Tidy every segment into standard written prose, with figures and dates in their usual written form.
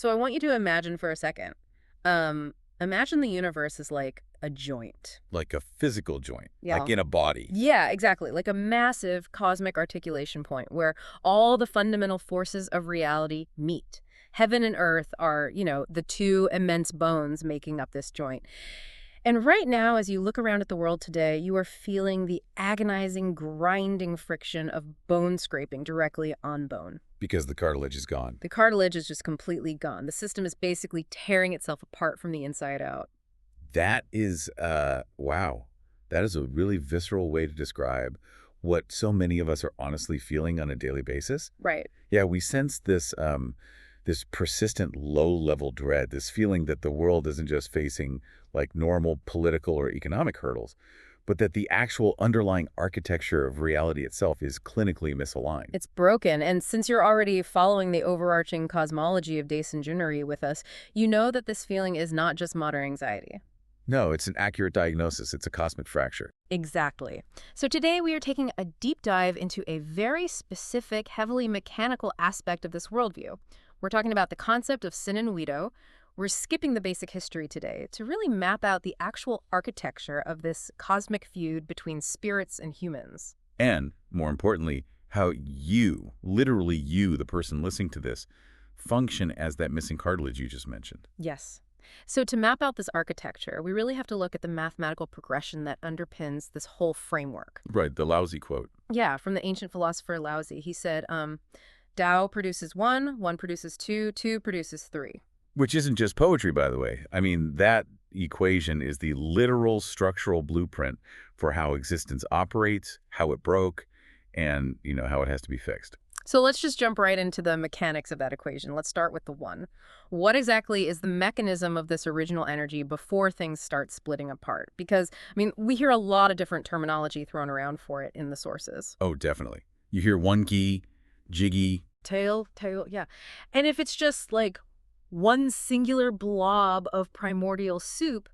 So I want you to imagine for a second. Imagine the universe is like a joint. Like a physical joint, Yeah. like in a body. Yeah, exactly. Like a massive cosmic articulation point where all the fundamental forces of reality meet. Heaven and earth are, the two immense bones making up this joint. And right now, as you look around at the world today, you are feeling the agonizing, grinding friction of bone scraping directly on bone. Because the cartilage is gone. The cartilage is just completely gone. The system is basically tearing itself apart from the inside out. That is, wow. That is a really visceral way to describe what so many of us are honestly feeling on a daily basis. Right. Yeah, we sense this persistent low-level dread, this feeling that the world isn't just facing like normal political or economic hurdles, but that the actual underlying architecture of reality itself is clinically misaligned. It's broken. And since you're already following the overarching cosmology of Dason Junori with us, you know that this feeling is not just modern anxiety. No, it's an accurate diagnosis. It's a cosmic fracture. Exactly. So today we are taking a deep dive into a very specific, heavily mechanical aspect of this worldview. We're talking about the concept of sin and Weedo. We're skipping the basic history today to really map out the actual architecture of this cosmic feud between spirits and humans. And, more importantly, how you, literally you, the person listening to this, function as that missing cartilage you just mentioned. Yes. So to map out this architecture, we really have to look at the mathematical progression that underpins this whole framework. Right, the Laozi quote. Yeah, from the ancient philosopher Laozi. He said, Tao produces one, one produces two, two produces three. Which isn't just poetry, by the way. I mean, that equation is the literal structural blueprint for how existence operates, how it broke, and, how it has to be fixed. So let's just jump right into the mechanics of that equation. Let's start with the one. What exactly is the mechanism of this original energy before things start splitting apart? Because, we hear a lot of different terminology thrown around for it in the sources. Oh, definitely. You hear one key, jiggy. Tail, yeah. And if it's just like one singular blob of primordial soup,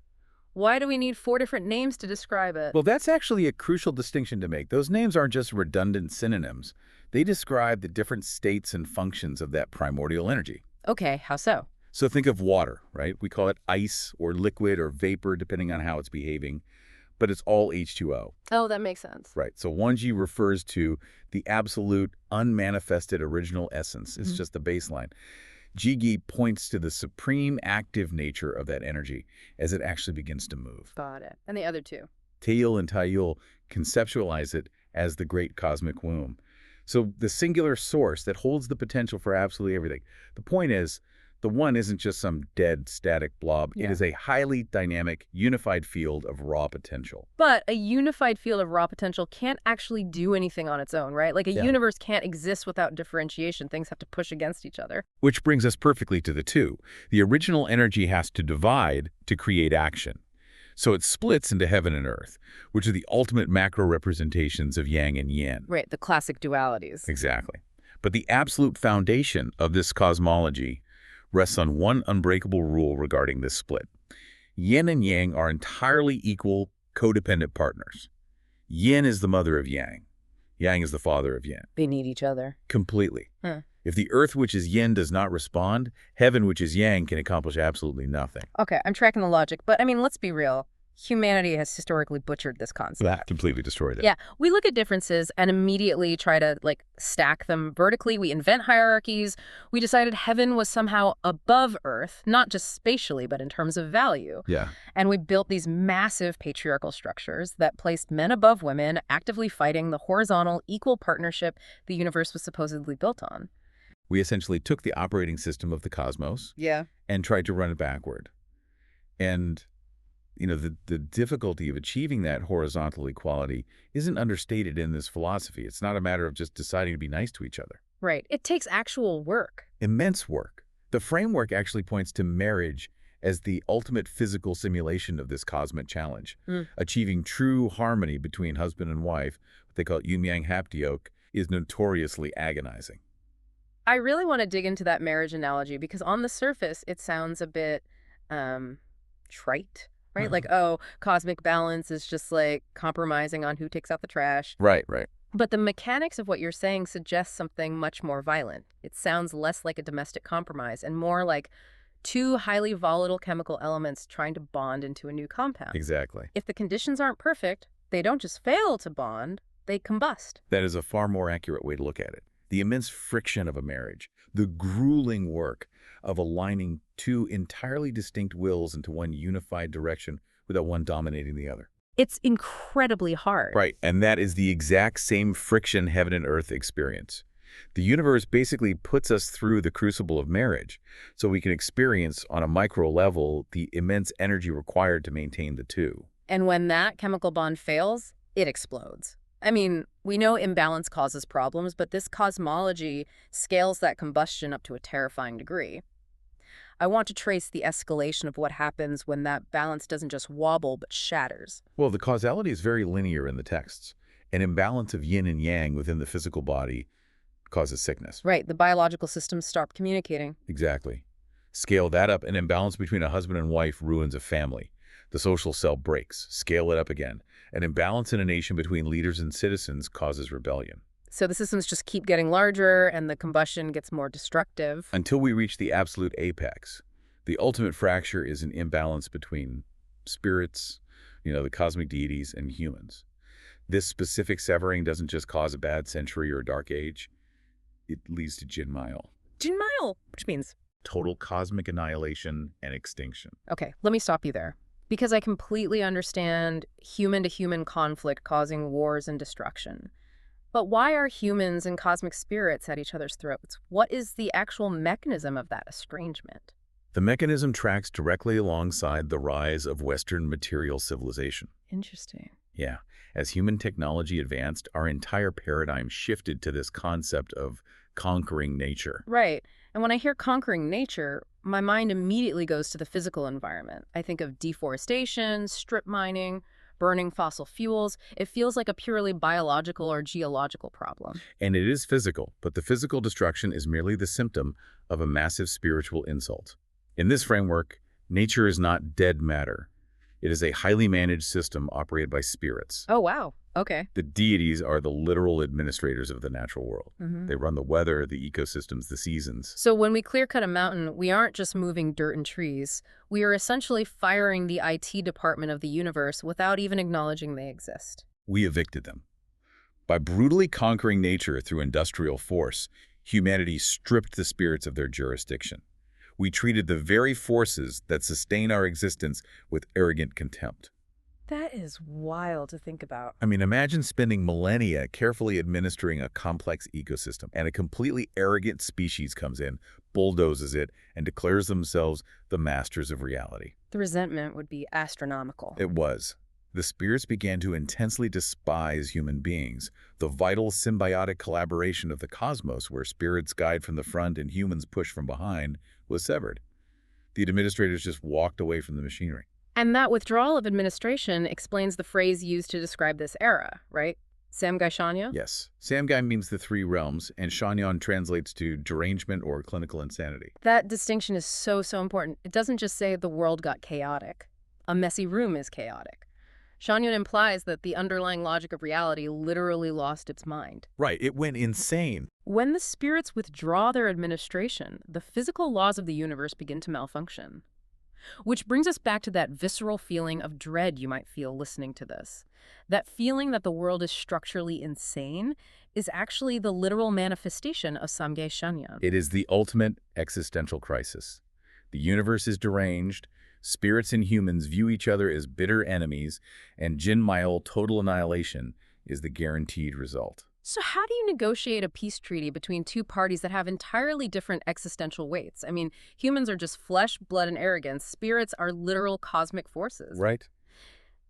why do we need 4 different names to describe it? Well, that's actually a crucial distinction to make. Those names aren't just redundant synonyms. They describe the different states and functions of that primordial energy. Okay, how so? So think of water, right? We call it ice or liquid or vapor, depending on how it's behaving, but it's all H2O. Oh, that makes sense. Right. So 1G refers to the absolute unmanifested original essence. It's just the baseline. Jigi points to the supreme active nature of that energy as it actually begins to move. Got it. And the other two? Tail and Tayul conceptualize it as the great cosmic womb. So the singular source that holds the potential for absolutely everything. The point is, the one isn't just some dead, static blob. Yeah. It is a highly dynamic, unified field of raw potential. But a unified field of raw potential can't actually do anything on its own, right? Like a universe can't exist without differentiation. Things have to push against each other. Which brings us perfectly to the two. The original energy has to divide to create action. So it splits into heaven and earth, which are the ultimate macro representations of yang and yin. Right, the classic dualities. Exactly. But the absolute foundation of this cosmology rests on one unbreakable rule regarding this split. Yin and yang are entirely equal, codependent partners. Yin is the mother of yang. Yang is the father of yin. They need each other. Completely. Huh. If the earth, which is yin, does not respond, heaven, which is yang, can accomplish absolutely nothing. Okay, I'm tracking the logic, but let's be real. Humanity has historically butchered this concept. That completely destroyed it. Yeah, we look at differences and immediately try to, stack them vertically. We invent hierarchies. We decided heaven was somehow above Earth, not just spatially, but in terms of value. Yeah. And we built these massive patriarchal structures that placed men above women, actively fighting the horizontal, equal partnership the universe was supposedly built on. We essentially took the operating system of the cosmos and tried to run it backward. And the difficulty of achieving that horizontal equality isn't understated in this philosophy. It's not a matter of just deciding to be nice to each other. Right. It takes actual work. Immense work. The framework actually points to marriage as the ultimate physical simulation of this cosmic challenge. Achieving true harmony between husband and wife, what they call yin-yang haptioke, is notoriously agonizing. I really want to dig into that marriage analogy because on the surface, it sounds a bit trite. Right? Like, cosmic balance is just like compromising on who takes out the trash. Right. But the mechanics of what you're saying suggests something much more violent. It sounds less like a domestic compromise and more like two highly volatile chemical elements trying to bond into a new compound. Exactly. If the conditions aren't perfect, they don't just fail to bond, they combust. That is a far more accurate way to look at it. The immense friction of a marriage, the grueling work of aligning two entirely distinct wills into one unified direction without one dominating the other. It's incredibly hard. Right, and that is the exact same friction heaven and earth experience. The universe basically puts us through the crucible of marriage so we can experience on a micro level the immense energy required to maintain the two. And when that chemical bond fails, it explodes. I mean, we know imbalance causes problems, but this cosmology scales that combustion up to a terrifying degree. I want to trace the escalation of what happens when that balance doesn't just wobble but shatters. Well, the causality is very linear in the texts. An imbalance of yin and yang within the physical body causes sickness. Right, the biological systems stop communicating. Exactly. Scale that up, an imbalance between a husband and wife ruins a family. The social cell breaks. Scale it up again. An imbalance in a nation between leaders and citizens causes rebellion. So the systems just keep getting larger and the combustion gets more destructive. Until we reach the absolute apex. The ultimate fracture is an imbalance between spirits, the cosmic deities, and humans. This specific severing doesn't just cause a bad century or a dark age. It leads to Jinmayal. Jinmayal, which means? Total cosmic annihilation and extinction. Okay, let me stop you there. Because I completely understand human-to-human conflict causing wars and destruction. But why are humans and cosmic spirits at each other's throats? What is the actual mechanism of that estrangement? The mechanism tracks directly alongside the rise of Western material civilization. Interesting. Yeah. As human technology advanced, our entire paradigm shifted to this concept of conquering nature. Right. And when I hear conquering nature, my mind immediately goes to the physical environment. I think of deforestation, strip mining, burning fossil fuels. It feels like a purely biological or geological problem. And it is physical, but the physical destruction is merely the symptom of a massive spiritual insult. In this framework, nature is not dead matter. It is a highly managed system operated by spirits. Oh, wow. Okay. The deities are the literal administrators of the natural world. They run the weather, the ecosystems, the seasons. So when we clear-cut a mountain, we aren't just moving dirt and trees. We are essentially firing the IT department of the universe without even acknowledging they exist. We evicted them. By brutally conquering nature through industrial force, humanity stripped the spirits of their jurisdiction. We treated the very forces that sustain our existence with arrogant contempt. That is wild to think about. I mean, imagine spending millennia carefully administering a complex ecosystem, and a completely arrogant species comes in, bulldozes it, and declares themselves the masters of reality. The resentment would be astronomical. It was. The spirits began to intensely despise human beings. The vital symbiotic collaboration of the cosmos, where spirits guide from the front and humans push from behind, was severed. The administrators just walked away from the machinery. And that withdrawal of administration explains the phrase used to describe this era, right? Samgai Shanya? Yes. Samgai means the three realms, and Shanyan translates to derangement or clinical insanity. That distinction is so important. It doesn't just say the world got chaotic. A messy room is chaotic. Shanyan implies that the underlying logic of reality literally lost its mind. Right, it went insane. When the spirits withdraw their administration, the physical laws of the universe begin to malfunction. Which brings us back to that visceral feeling of dread you might feel listening to this. That feeling that the world is structurally insane is actually the literal manifestation of Samgai Shanyan. It is the ultimate existential crisis. The universe is deranged, spirits and humans view each other as bitter enemies, and Jinmayal total annihilation is the guaranteed result. So how do you negotiate a peace treaty between two parties that have entirely different existential weights? I mean, humans are just flesh, blood, and arrogance. Spirits are literal cosmic forces. Right.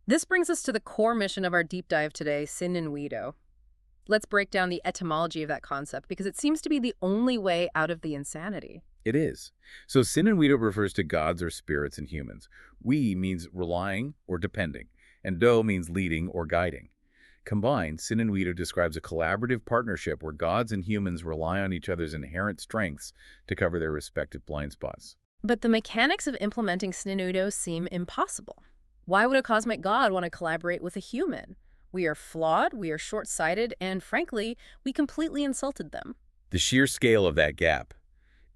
This brings us to the core mission of our deep dive today, Sin and Weedo. Let's break down the etymology of that concept, because it seems to be the only way out of the insanity. It is. So Sin and Weedo refers to gods or spirits and humans. We means relying or depending, and Do means leading or guiding. Combined, Sin and Weedo describes a collaborative partnership where gods and humans rely on each other's inherent strengths to cover their respective blind spots. But the mechanics of implementing Sin and Weedo seem impossible. Why would a cosmic god want to collaborate with a human? We are flawed, we are short-sighted, and frankly, we completely insulted them. The sheer scale of that gap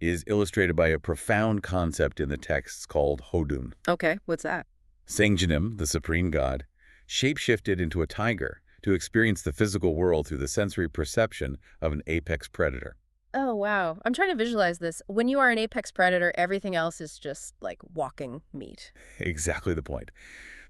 is illustrated by a profound concept in the texts called Hodun. Okay, what's that? Sangjinim, the supreme god, shapeshifted into a tiger to experience the physical world through the sensory perception of an apex predator. Oh, wow. I'm trying to visualize this. When you are an apex predator, everything else is just like walking meat. Exactly the point.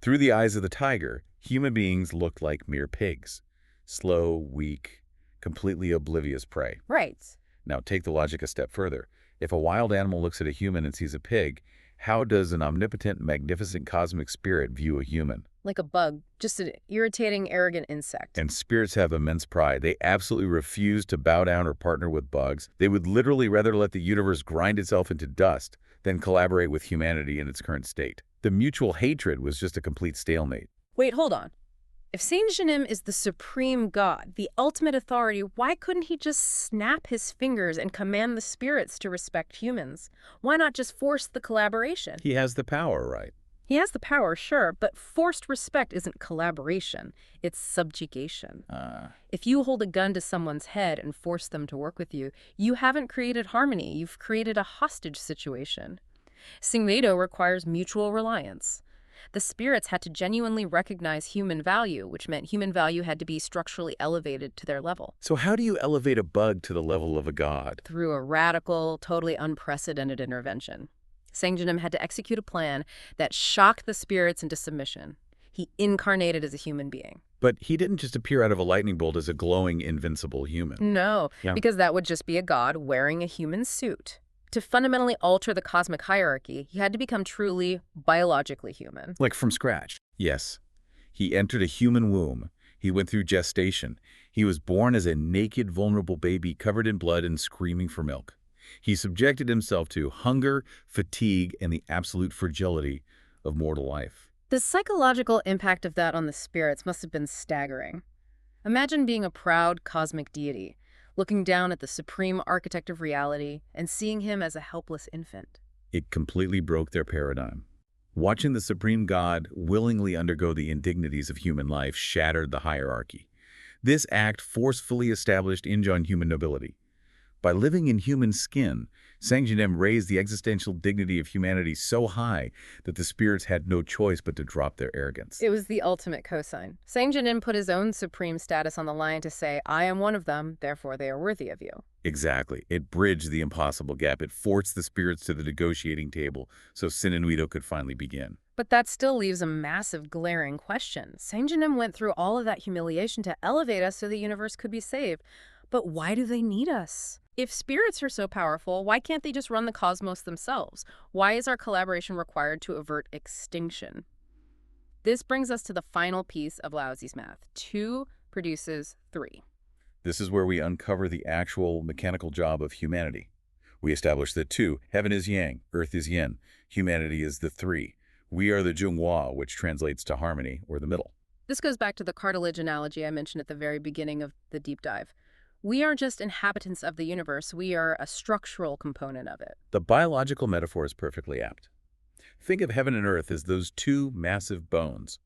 Through the eyes of the tiger, human beings looked like mere pigs. Slow, weak, completely oblivious prey. Right. Now take the logic a step further. If a wild animal looks at a human and sees a pig, how does an omnipotent, magnificent cosmic spirit view a human? Like a bug, just an irritating, arrogant insect. And spirits have immense pride. They absolutely refuse to bow down or partner with bugs. They would literally rather let the universe grind itself into dust than collaborate with humanity in its current state. The mutual hatred was just a complete stalemate. Wait, hold on. If Saint Genim is the supreme god, the ultimate authority, why couldn't he just snap his fingers and command the spirits to respect humans? Why not just force the collaboration? He has the power, right? He has the power, sure, but forced respect isn't collaboration. It's subjugation. If you hold a gun to someone's head and force them to work with you, you haven't created harmony. You've created a hostage situation. Singmedo requires mutual reliance. The spirits had to genuinely recognize human value, which meant human value had to be structurally elevated to their level. So how do you elevate a bug to the level of a god? Through a radical, totally unprecedented intervention. Sangjinim had to execute a plan that shocked the spirits into submission. He incarnated as a human being. But he didn't just appear out of a lightning bolt as a glowing, invincible human. No, Yeah. because that would just be a god wearing a human suit. To fundamentally alter the cosmic hierarchy, he had to become truly biologically human. Like from scratch. Yes. He entered a human womb. He went through gestation. He was born as a naked, vulnerable baby covered in blood and screaming for milk. He subjected himself to hunger, fatigue, and the absolute fragility of mortal life. The psychological impact of that on the spirits must have been staggering. Imagine being a proud cosmic deity, looking down at the supreme architect of reality and seeing him as a helpless infant. It completely broke their paradigm. Watching the supreme god willingly undergo the indignities of human life shattered the hierarchy. This act forcefully established Injun human nobility. By living in human skin, Sangjinim raised the existential dignity of humanity so high that the spirits had no choice but to drop their arrogance. It was the ultimate cosign. Sangjinim put his own supreme status on the line to say, I am one of them, therefore they are worthy of you. Exactly. It bridged the impossible gap. It forced the spirits to the negotiating table so Sin and Weedo could finally begin. But that still leaves a massive, glaring question. Sangjinim went through all of that humiliation to elevate us so the universe could be saved. But why do they need us? If spirits are so powerful, why can't they just run the cosmos themselves? Why is our collaboration required to avert extinction? This brings us to the final piece of Laozi's math. 2 produces 3. This is where we uncover the actual mechanical job of humanity. We establish that 2, heaven is yang, earth is yin, humanity is the 3. We are the Zhonghua, which translates to harmony, or the middle. This goes back to the cartilage analogy I mentioned at the very beginning of the deep dive. We aren't just inhabitants of the universe, we are a structural component of it. The biological metaphor is perfectly apt. Think of heaven and earth as those 2 massive bones.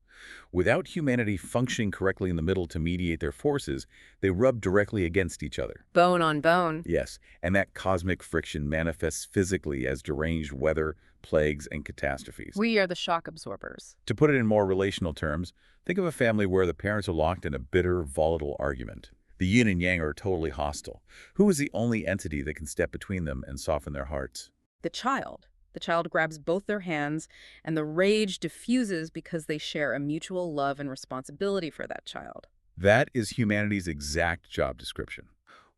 Without humanity functioning correctly in the middle to mediate their forces, they rub directly against each other. Bone on bone. Yes, and that cosmic friction manifests physically as deranged weather, plagues, and catastrophes. We are the shock absorbers. To put it in more relational terms, think of a family where the parents are locked in a bitter, volatile argument. The yin and yang are totally hostile. Who is the only entity that can step between them and soften their hearts? The child. The child grabs both their hands, and the rage diffuses because they share a mutual love and responsibility for that child. That is humanity's exact job description.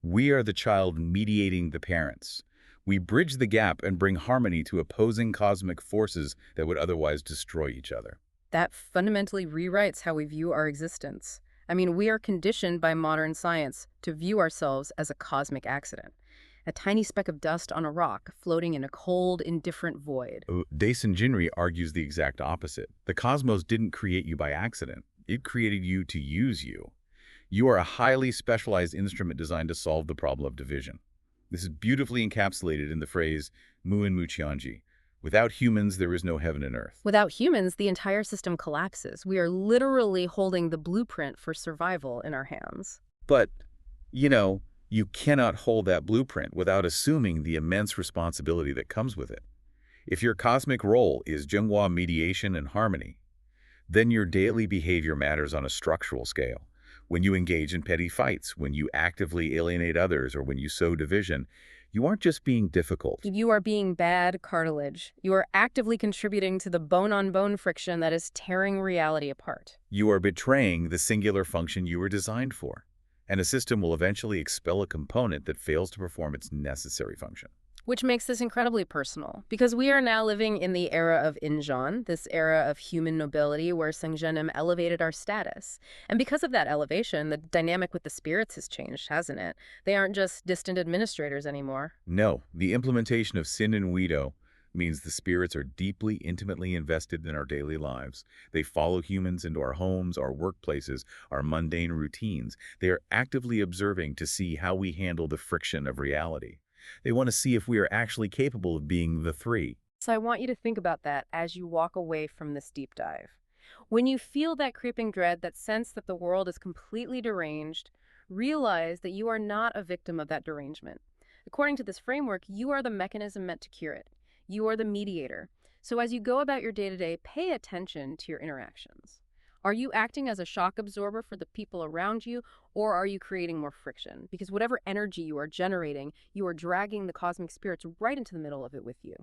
We are the child mediating the parents. We bridge the gap and bring harmony to opposing cosmic forces that would otherwise destroy each other. That fundamentally rewrites how we view our existence. I mean, we are conditioned by modern science to view ourselves as a cosmic accident. A tiny speck of dust on a rock floating in a cold, indifferent void. Daisen Jinri argues the exact opposite. The cosmos didn't create you by accident. It created you to use you. You are a highly specialized instrument designed to solve the problem of division. This is beautifully encapsulated in the phrase Muin Muqianji, Without humans, there is no heaven and earth. Without humans, the entire system collapses. We are literally holding the blueprint for survival in our hands. But, you know, you cannot hold that blueprint without assuming the immense responsibility that comes with it. If your cosmic role is Zhenghua mediation and harmony, then your daily behavior matters on a structural scale. When you engage in petty fights, when you actively alienate others, or when you sow division, you aren't just being difficult. You are being bad cartilage. You are actively contributing to the bone-on-bone friction that is tearing reality apart. You are betraying the singular function you were designed for, and a system will eventually expel a component that fails to perform its necessary function. Which makes this incredibly personal, because we are now living in the era of Injan, this era of human nobility where Sengjenim elevated our status. And because of that elevation, the dynamic with the spirits has changed, hasn't it? They aren't just distant administrators anymore. No, the implementation of Sin and Wedo means the spirits are deeply, intimately invested in our daily lives. They follow humans into our homes, our workplaces, our mundane routines. They are actively observing to see how we handle the friction of reality. They want to see if we are actually capable of being the three. So I want you to think about that as you walk away from this deep dive. When you feel that creeping dread, that sense that the world is completely deranged, realize that you are not a victim of that derangement. According to this framework, you are the mechanism meant to cure it. You are the mediator. So as you go about your day-to-day, pay attention to your interactions. Are you acting as a shock absorber for the people around you, or are you creating more friction? Because whatever energy you are generating, you are dragging the cosmic spirits right into the middle of it with you.